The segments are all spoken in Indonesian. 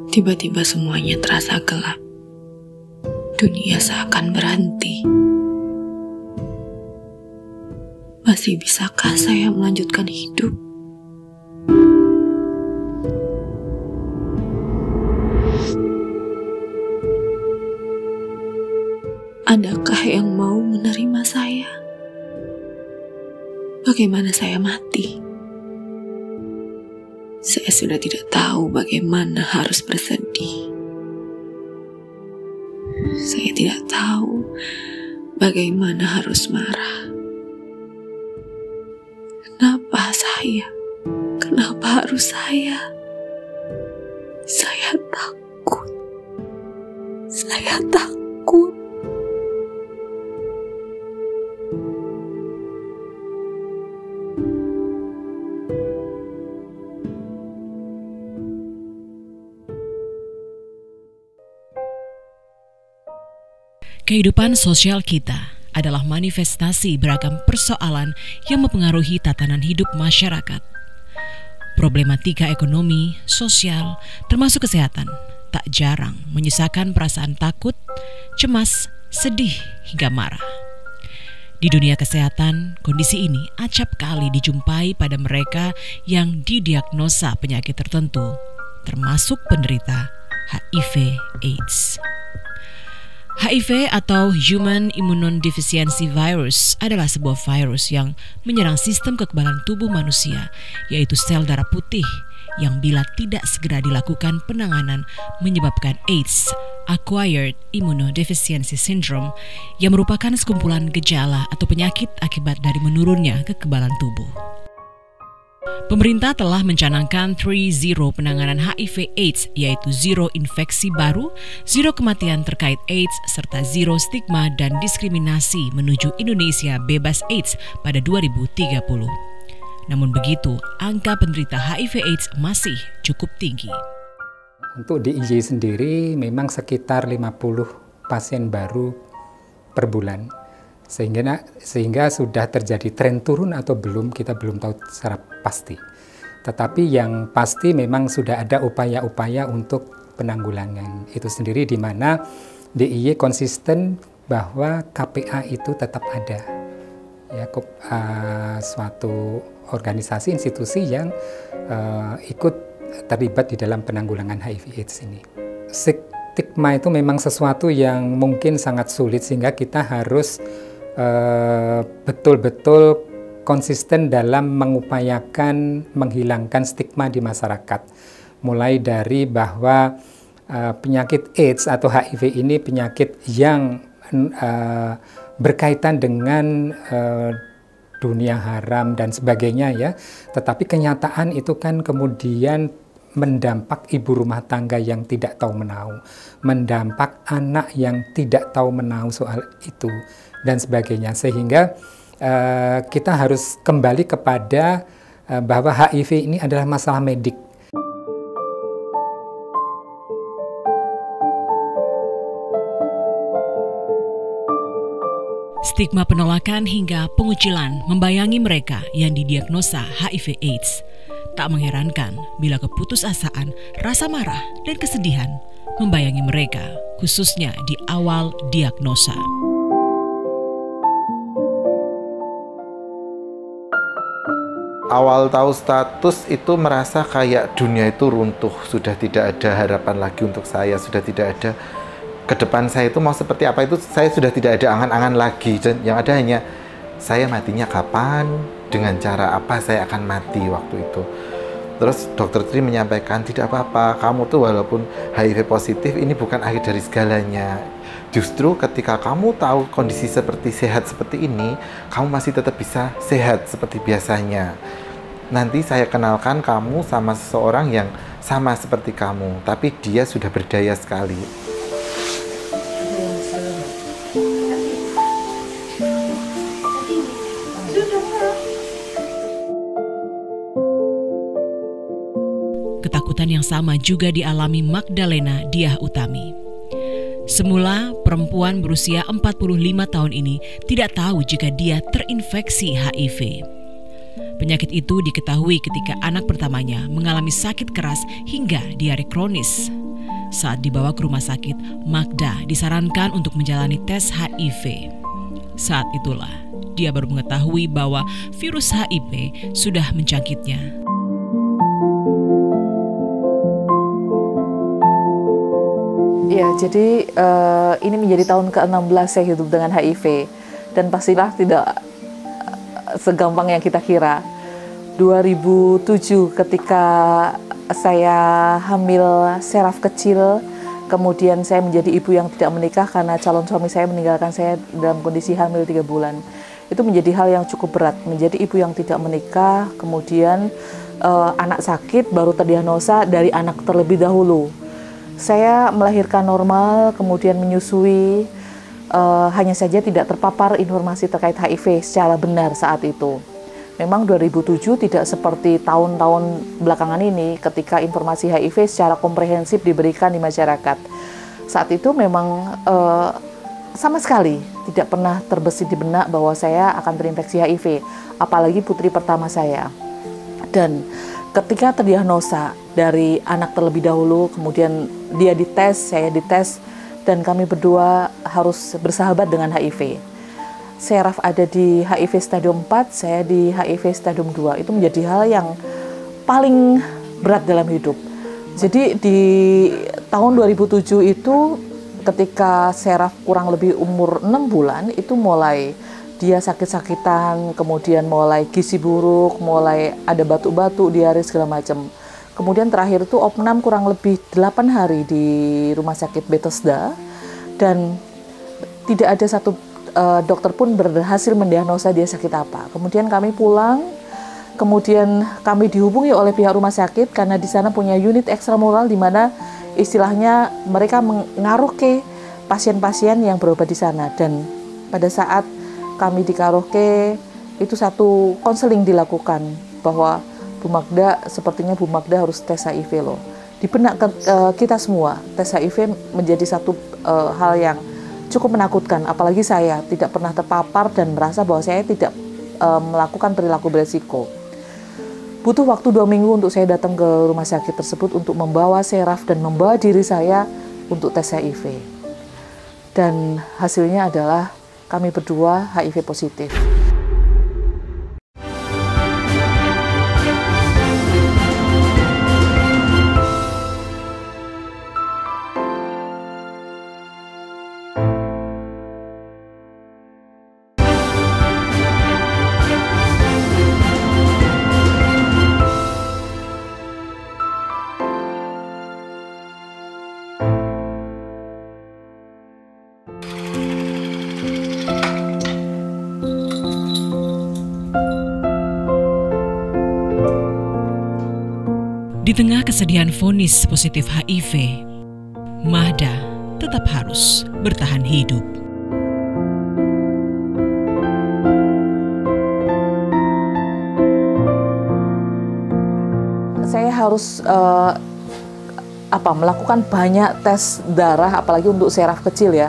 Tiba-tiba semuanya terasa gelap. Dunia seakan berhenti. Masih bisakah saya melanjutkan hidup? Adakah yang mau menerima saya? Bagaimana saya mati? Saya sudah tidak tahu bagaimana harus bersedih. Saya tidak tahu bagaimana harus marah. Kenapa saya? Kenapa harus saya? Saya takut. Saya takut. Kehidupan sosial kita adalah manifestasi beragam persoalan yang mempengaruhi tatanan hidup masyarakat. Problematika ekonomi, sosial, termasuk kesehatan, tak jarang menyisakan perasaan takut, cemas, sedih, hingga marah. Di dunia kesehatan, kondisi ini acap kali dijumpai pada mereka yang didiagnosa penyakit tertentu, termasuk penderita HIV/AIDS. HIV atau Human Immunodeficiency Virus adalah sebuah virus yang menyerang sistem kekebalan tubuh manusia, yaitu sel darah putih, yang bila tidak segera dilakukan penanganan menyebabkan AIDS, Acquired Immunodeficiency Syndrome, yang merupakan sekumpulan gejala atau penyakit akibat dari menurunnya kekebalan tubuh. Pemerintah telah mencanangkan 3-0 penanganan HIV/AIDS, yaitu 0 infeksi baru, 0 kematian terkait AIDS, serta 0 stigma dan diskriminasi menuju Indonesia bebas AIDS pada 2030. Namun begitu, angka penderita HIV/AIDS masih cukup tinggi. Untuk DIY sendiri memang sekitar 50 pasien baru per bulan. Sehingga sudah terjadi tren turun atau belum, kita belum tahu secara pasti. Tetapi yang pasti memang sudah ada upaya-upaya untuk penanggulangan itu sendiri, di mana DIY konsisten bahwa KPA itu tetap ada. Ya, suatu organisasi, institusi yang ikut terlibat di dalam penanggulangan HIV/AIDS ini. Stigma itu memang sesuatu yang mungkin sangat sulit, sehingga kita harus betul-betul konsisten dalam mengupayakan menghilangkan stigma di masyarakat. Mulai dari bahwa penyakit AIDS atau HIV ini penyakit yang berkaitan dengan dunia haram dan sebagainya, ya. Tetapi kenyataan itu kan kemudian mendampak ibu rumah tangga yang tidak tahu menahu, mendampak anak yang tidak tahu menahu soal itu, dan sebagainya. Sehingga kita harus kembali kepada bahwa HIV ini adalah masalah medik. Stigma penolakan hingga pengucilan membayangi mereka yang didiagnosa HIV/AIDS. Tak mengherankan bila keputusasaan, rasa marah, dan kesedihan membayangi mereka, khususnya di awal diagnosa. Awal tahu status itu merasa kayak dunia itu runtuh, sudah tidak ada harapan lagi untuk saya, sudah tidak ada ke depan saya itu mau seperti apa, itu saya sudah tidak ada angan-angan lagi, dan yang ada hanya saya matinya kapan, dengan cara apa saya akan mati waktu itu. Terus dokter Tri menyampaikan, tidak apa-apa, kamu tuh walaupun HIV positif ini bukan akhir dari segalanya. Justru ketika kamu tahu kondisi seperti sehat seperti ini, kamu masih tetap bisa sehat seperti biasanya. Nanti saya kenalkan kamu sama seseorang yang sama seperti kamu, tapi dia sudah berdaya sekali. Ketakutan yang sama juga dialami Magdalena Diah Utami. Semula, perempuan berusia 45 tahun ini tidak tahu jika dia terinfeksi HIV. Penyakit itu diketahui ketika anak pertamanya mengalami sakit keras hingga diare kronis. Saat dibawa ke rumah sakit, Magda disarankan untuk menjalani tes HIV. Saat itulah dia baru mengetahui bahwa virus HIV sudah menjangkitnya. Ya, jadi ini menjadi tahun ke-16 saya hidup dengan HIV. Dan pastilah tidak segampang yang kita kira. 2007 ketika saya hamil Seraf kecil, kemudian saya menjadi ibu yang tidak menikah karena calon suami saya meninggalkan saya dalam kondisi hamil 3 bulan. Itu menjadi hal yang cukup berat, menjadi ibu yang tidak menikah, kemudian anak sakit baru terdiagnosa dari anak terlebih dahulu. Saya melahirkan normal, kemudian menyusui, hanya saja tidak terpapar informasi terkait HIV secara benar saat itu. Memang 2007 tidak seperti tahun-tahun belakangan ini ketika informasi HIV secara komprehensif diberikan di masyarakat. Saat itu memang sama sekali tidak pernah terbesit di benak bahwa saya akan terinfeksi HIV, apalagi putri pertama saya. Dan ketika terdiagnosa dari anak terlebih dahulu, kemudian dia dites, saya dites, dan kami berdua harus bersahabat dengan HIV. Seraf ada di HIV stadium 4, saya di HIV stadium 2. Itu menjadi hal yang paling berat dalam hidup. Jadi di tahun 2007 itu ketika Seraf kurang lebih umur 6 bulan, itu mulai dia sakit-sakitan, kemudian mulai gizi buruk, mulai ada batuk-batuk, diare segala macam. Kemudian terakhir itu opnam kurang lebih 8 hari di rumah sakit Bethesda, dan tidak ada satu dokter pun berhasil mendiagnosa dia sakit apa. Kemudian kami pulang, kemudian kami dihubungi oleh pihak rumah sakit karena di sana punya unit ekstramural di mana istilahnya mereka mengaruhke pasien-pasien yang berobat di sana. Dan pada saat kami di karaoke itu satu konseling dilakukan bahwa Bu Magda, sepertinya Bu Magda harus tes HIV loh. Di benak kita semua, tes HIV menjadi satu hal yang cukup menakutkan, apalagi saya tidak pernah terpapar dan merasa bahwa saya tidak melakukan perilaku beresiko. Butuh waktu 2 minggu untuk saya datang ke rumah sakit tersebut untuk membawa Seraf dan membawa diri saya untuk tes HIV. Dan hasilnya adalah kami berdua HIV positif. Di tengah kesedihan vonis positif HIV, Magda tetap harus bertahan hidup. Saya harus melakukan banyak tes darah, apalagi untuk Seraf kecil ya.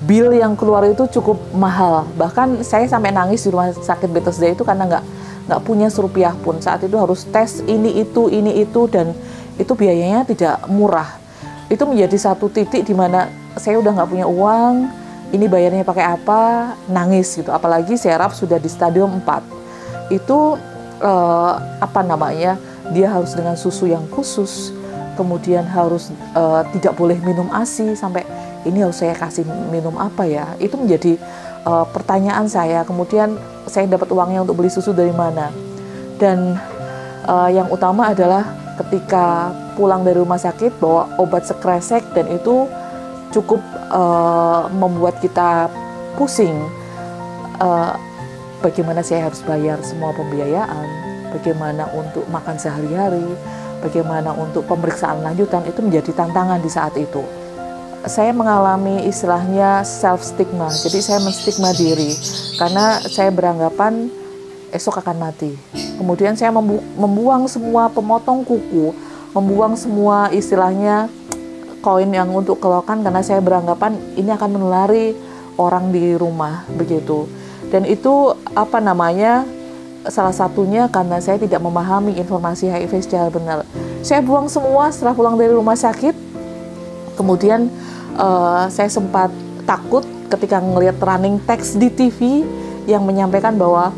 Bill yang keluar itu cukup mahal. Bahkan saya sampai nangis di rumah sakit Bethesda itu karena nggak punya serupiah pun. Saat itu harus tes ini itu, dan itu biayanya tidak murah. Itu menjadi satu titik di mana saya udah nggak punya uang, ini bayarnya pakai apa, nangis gitu. Apalagi Seraf sudah di stadium 4. Itu dia harus dengan susu yang khusus, kemudian harus tidak boleh minum ASI, sampai ini harus saya kasih minum apa ya. Itu menjadi pertanyaan saya. Kemudian saya dapat uangnya untuk beli susu dari mana. Dan yang utama adalah ketika pulang dari rumah sakit bawa obat sekresek, dan itu cukup membuat kita pusing. Bagaimana saya harus bayar semua pembiayaan, bagaimana untuk makan sehari-hari, bagaimana untuk pemeriksaan lanjutan, itu menjadi tantangan di saat itu. Saya mengalami istilahnya self-stigma, jadi saya menstigma diri karena saya beranggapan esok akan mati. Kemudian saya membuang semua pemotong kuku, membuang semua istilahnya koin yang untuk kelokan karena saya beranggapan ini akan menulari orang di rumah begitu. Dan itu salah satunya karena saya tidak memahami informasi HIV secara benar. Saya buang semua setelah pulang dari rumah sakit. Kemudian saya sempat takut ketika ngelihat running text di TV yang menyampaikan bahwa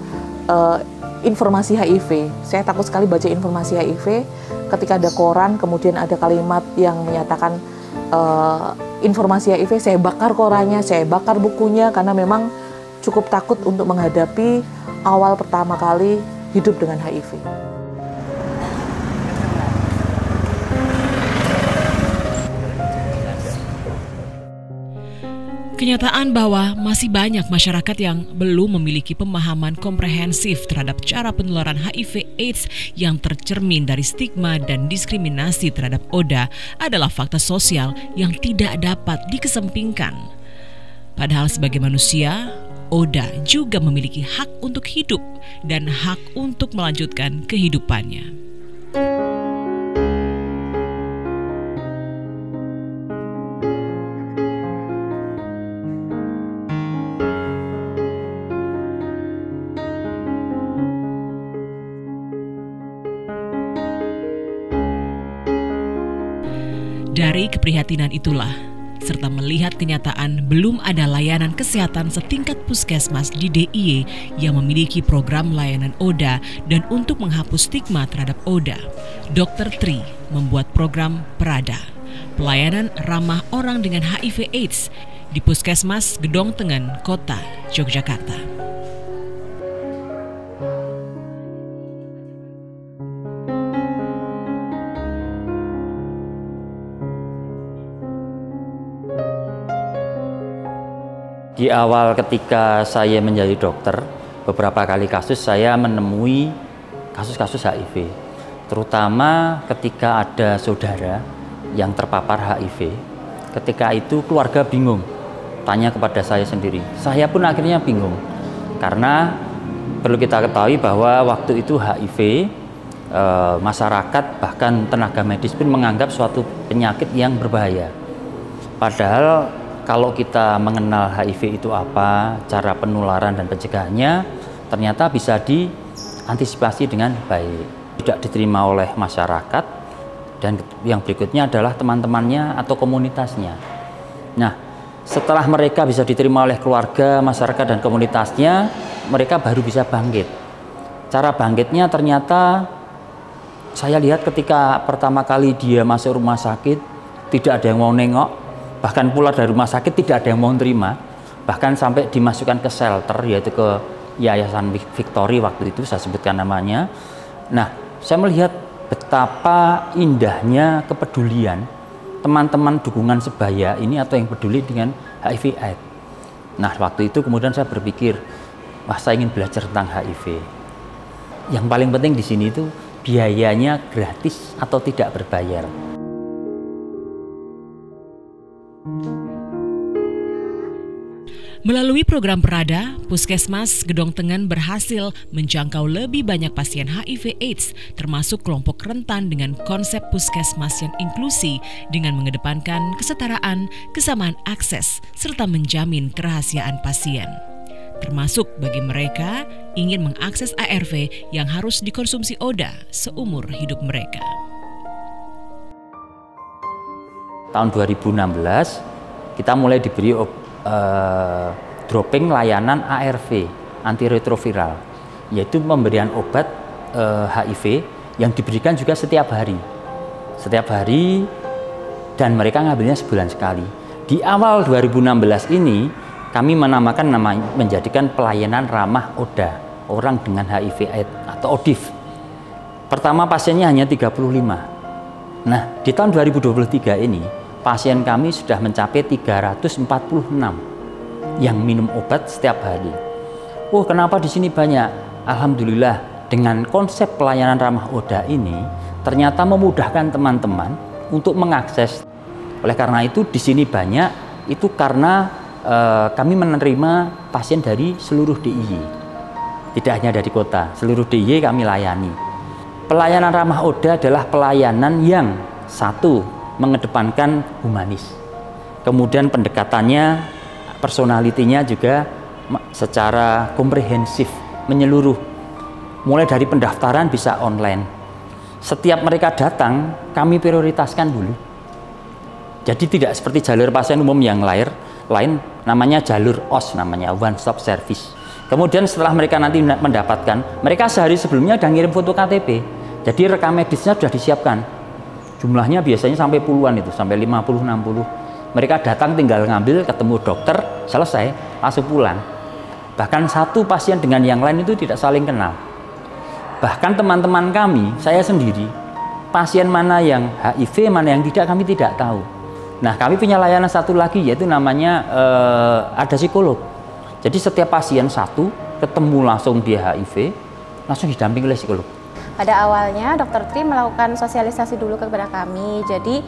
informasi HIV. Saya takut sekali baca informasi HIV ketika ada koran, kemudian ada kalimat yang menyatakan informasi HIV. Saya bakar korannya, saya bakar bukunya, karena memang cukup takut untuk menghadapi awal pertama kali hidup dengan HIV. Kenyataan bahwa masih banyak masyarakat yang belum memiliki pemahaman komprehensif terhadap cara penularan HIV/AIDS yang tercermin dari stigma dan diskriminasi terhadap ODA adalah fakta sosial yang tidak dapat dikesampingkan. Padahal sebagai manusia, ODA juga memiliki hak untuk hidup dan hak untuk melanjutkan kehidupannya. Dari keprihatinan itulah, serta melihat kenyataan belum ada layanan kesehatan setingkat puskesmas di DIY yang memiliki program layanan ODA dan untuk menghapus stigma terhadap ODA, Dr. Tri membuat program Prada, pelayanan ramah orang dengan HIV/AIDS di Puskesmas Gedong Tengen, Kota Yogyakarta. Di awal ketika saya menjadi dokter, beberapa kali kasus saya menemui kasus-kasus HIV. Terutama ketika ada saudara yang terpapar HIV. Ketika itu keluarga bingung, tanya kepada saya sendiri. Saya pun akhirnya bingung. Karena perlu kita ketahui bahwa waktu itu HIV, masyarakat bahkan tenaga medis pun menganggap suatu penyakit yang berbahaya. Padahal kalau kita mengenal HIV itu apa, cara penularan dan pencegahannya, ternyata bisa diantisipasi dengan baik. Tidak diterima oleh masyarakat, dan yang berikutnya adalah teman-temannya atau komunitasnya. Nah, setelah mereka bisa diterima oleh keluarga, masyarakat, dan komunitasnya, mereka baru bisa bangkit. Cara bangkitnya ternyata, saya lihat ketika pertama kali dia masuk rumah sakit, tidak ada yang mau nengok. Bahkan pulang dari rumah sakit tidak ada yang mau terima, bahkan sampai dimasukkan ke shelter, yaitu ke Yayasan Victory waktu itu saya sebutkan namanya. Nah, saya melihat betapa indahnya kepedulian teman-teman dukungan sebaya ini atau yang peduli dengan HIV/AIDS. Nah, waktu itu kemudian saya berpikir, wah, saya ingin belajar tentang HIV. Yang paling penting di sini itu biayanya gratis atau tidak berbayar. Melalui program Prada, Puskesmas Gedong Tengen berhasil menjangkau lebih banyak pasien HIV/AIDS, termasuk kelompok rentan dengan konsep puskesmas yang inklusi dengan mengedepankan kesetaraan, kesamaan akses, serta menjamin kerahasiaan pasien. Termasuk bagi mereka ingin mengakses ARV yang harus dikonsumsi ODA seumur hidup mereka. Tahun 2016 kita mulai diberi dropping layanan ARV, antiretroviral, yaitu pemberian obat HIV yang diberikan juga setiap hari dan mereka ngambilnya sebulan sekali. Di awal 2016 ini kami menjadikan pelayanan ramah ODA, orang dengan HIV/AIDS atau ODIF. Pertama pasiennya hanya 35. Nah, di tahun 2023 ini pasien kami sudah mencapai 346 yang minum obat setiap hari. Oh, kenapa di sini banyak? Alhamdulillah, dengan konsep pelayanan ramah ODA ini ternyata memudahkan teman-teman untuk mengakses. Oleh karena itu di sini banyak, itu karena kami menerima pasien dari seluruh DIY. Tidak hanya dari kota, seluruh DIY kami layani. Pelayanan ramah ODA adalah pelayanan yang satu, mengedepankan humanis. Kemudian pendekatannya, personalitinya juga secara komprehensif, menyeluruh. mulai dari pendaftaran bisa online. Setiap mereka datang, kami prioritaskan dulu. Jadi tidak seperti jalur pasien umum yang lain namanya jalur OS, namanya One Stop Service. Kemudian setelah mereka nanti mendapatkan, mereka sehari sebelumnya udah ngirim foto KTP. Jadi rekam medisnya sudah disiapkan. Jumlahnya biasanya sampai puluhan itu, sampai 50-60. Mereka datang tinggal ngambil, ketemu dokter, selesai, langsung pulang. Bahkan satu pasien dengan yang lain itu tidak saling kenal. Bahkan teman-teman kami, saya sendiri, pasien mana yang HIV, mana yang tidak, kami tidak tahu. Nah, kami punya layanan satu lagi, yaitu namanya ada psikolog. Jadi setiap pasien satu ketemu langsung dia HIV, langsung didampingi oleh psikolog. Pada awalnya Dr. Tri melakukan sosialisasi dulu kepada kami, jadi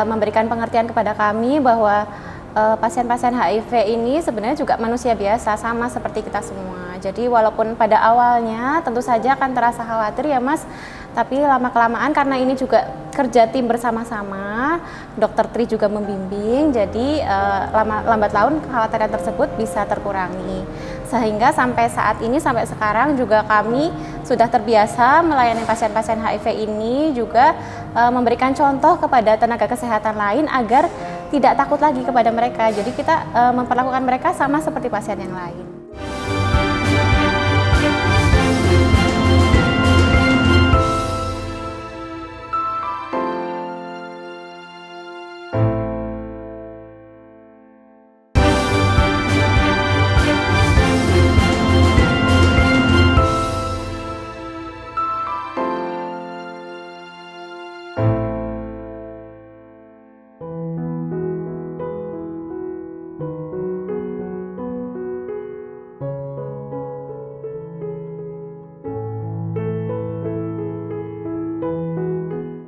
memberikan pengertian kepada kami bahwa pasien-pasien HIV ini sebenarnya juga manusia biasa, sama seperti kita semua. Jadi walaupun pada awalnya tentu saja akan terasa khawatir ya Mas, tapi lama-kelamaan karena ini juga kerja tim bersama-sama, Dr. Tri juga membimbing, jadi lambat laun kekhawatiran tersebut bisa terkurangi. Sehingga sampai saat ini, sampai sekarang juga kami sudah terbiasa melayani pasien-pasien HIV ini, juga memberikan contoh kepada tenaga kesehatan lain agar tidak takut lagi kepada mereka. Jadi kita memperlakukan mereka sama seperti pasien yang lain.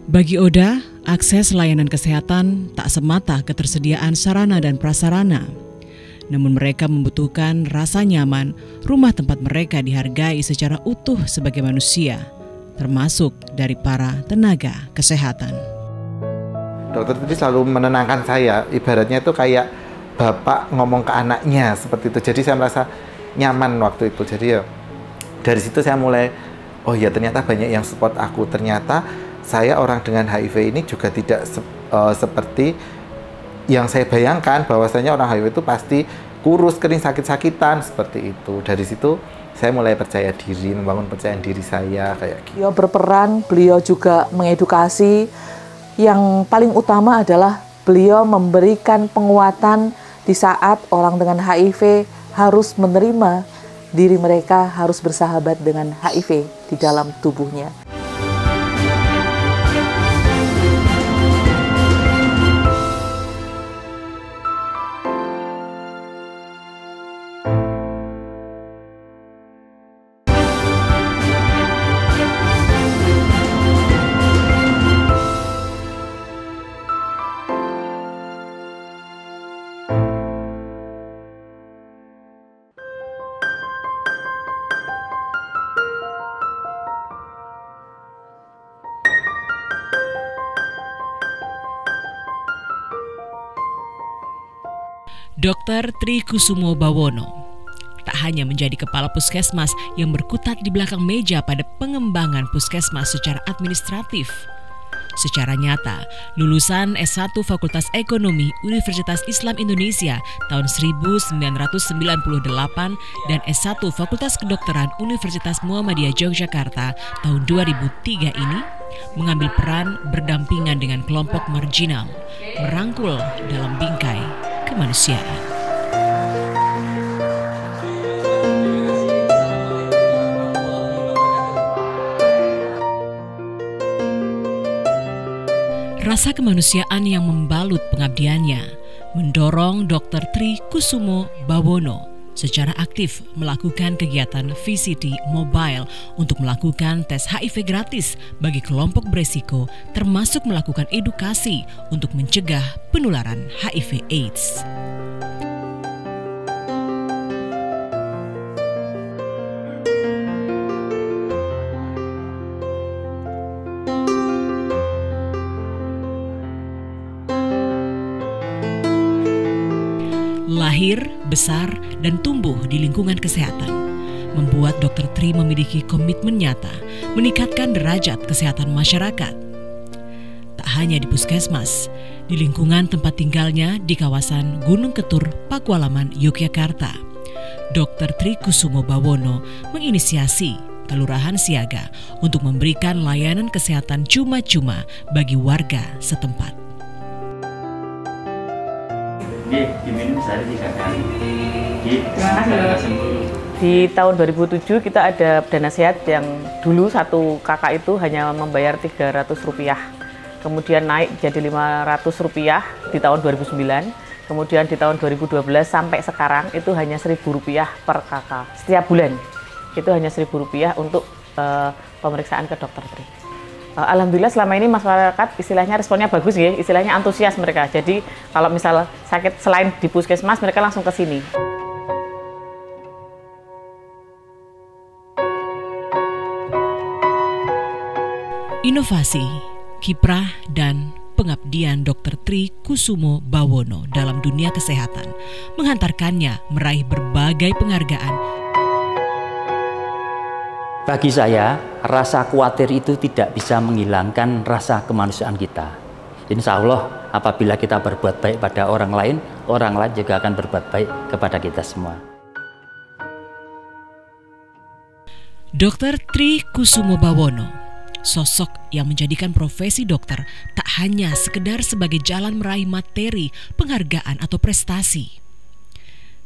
Bagi Oda, akses layanan kesehatan tak semata ketersediaan sarana dan prasarana. Namun mereka membutuhkan rasa nyaman, rumah tempat mereka dihargai secara utuh sebagai manusia, termasuk dari para tenaga kesehatan. Dokter Tri selalu menenangkan saya, ibaratnya itu kayak bapak ngomong ke anaknya seperti itu. Jadi saya merasa nyaman waktu itu. Jadi ya dari situ saya mulai, oh ya ternyata banyak yang support aku. Ternyata saya orang dengan HIV ini juga tidak seperti yang saya bayangkan, bahwasanya orang HIV itu pasti kurus, kering, sakit-sakitan, seperti itu. Dari situ saya mulai percaya diri, membangun percayaan diri saya kayak gitu. Beliau berperan, beliau juga mengedukasi. Yang paling utama adalah beliau memberikan penguatan di saat orang dengan HIV harus menerima diri mereka harus bersahabat dengan HIV di dalam tubuhnya. Dr. Tri Kusumo Bawono tak hanya menjadi kepala puskesmas yang berkutat di belakang meja pada pengembangan puskesmas secara administratif. Secara nyata, lulusan S1 Fakultas Ekonomi Universitas Islam Indonesia tahun 1998 dan S1 Fakultas Kedokteran Universitas Muhammadiyah Yogyakarta tahun 2003 ini mengambil peran berdampingan dengan kelompok marginal, merangkul dalam bingkai kemanusiaan. Rasa kemanusiaan yang membalut pengabdiannya mendorong Dr. Tri Kusumo Bawono secara aktif melakukan kegiatan VCT Mobile untuk melakukan tes HIV gratis bagi kelompok beresiko, termasuk melakukan edukasi untuk mencegah penularan HIV/AIDS. Lahir, besar, dan tumbuh di lingkungan kesehatan. membuat Dr. Tri memiliki komitmen nyata meningkatkan derajat kesehatan masyarakat. Tak hanya di puskesmas, di lingkungan tempat tinggalnya di kawasan Gunung Ketur, Pakualaman, Yogyakarta, Dr. Tri Kusumo Bawono menginisiasi Kelurahan Siaga untuk memberikan layanan kesehatan cuma-cuma bagi warga setempat. Diminum sehari 3 kali. Di tahun 2007 kita ada dana sehat yang dulu satu kakak itu hanya membayar Rp300. Kemudian naik jadi Rp500 di tahun 2009. Kemudian di tahun 2012 sampai sekarang itu hanya Rp1.000 per kakak. Setiap bulan itu hanya Rp1.000 untuk pemeriksaan ke Dr. Tri. Alhamdulillah selama ini masyarakat istilahnya responnya bagus ya, istilahnya antusias mereka. Jadi kalau misal sakit selain di puskesmas mereka langsung ke sini. Inovasi, kiprah, dan pengabdian Dr. Tri Kusumo Bawono dalam dunia kesehatan menghantarkannya meraih berbagai penghargaan. Bagi saya, rasa khawatir itu tidak bisa menghilangkan rasa kemanusiaan kita. Insya Allah, apabila kita berbuat baik pada orang lain juga akan berbuat baik kepada kita semua. Dr. Tri Kusumo Bawono, sosok yang menjadikan profesi dokter tak hanya sekedar sebagai jalan meraih materi, penghargaan, atau prestasi.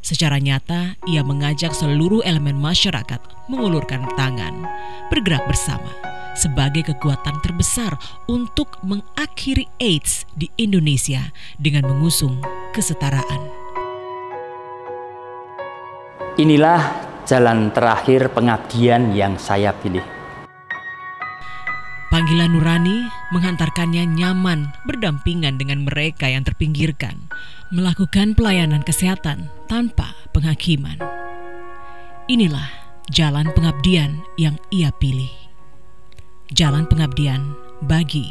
Secara nyata, ia mengajak seluruh elemen masyarakat mengulurkan tangan, bergerak bersama sebagai kekuatan terbesar untuk mengakhiri AIDS di Indonesia dengan mengusung kesetaraan. Inilah jalan terakhir pengabdian yang saya pilih. Panggilan nurani menghantarkannya nyaman berdampingan dengan mereka yang terpinggirkan, melakukan pelayanan kesehatan tanpa penghakiman. Inilah jalan pengabdian yang ia pilih. Jalan pengabdian bagi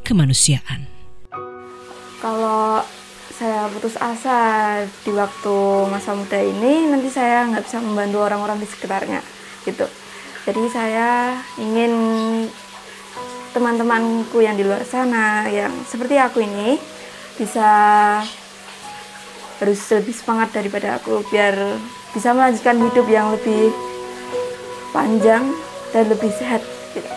kemanusiaan. Kalau saya putus asa di waktu masa muda ini, nanti saya nggak bisa membantu orang-orang di sekitarnya, gitu. Jadi saya ingin teman-temanku yang di luar sana, yang seperti aku ini, harus lebih semangat daripada aku, biar bisa melanjutkan hidup yang lebih panjang dan lebih sehat, gitu.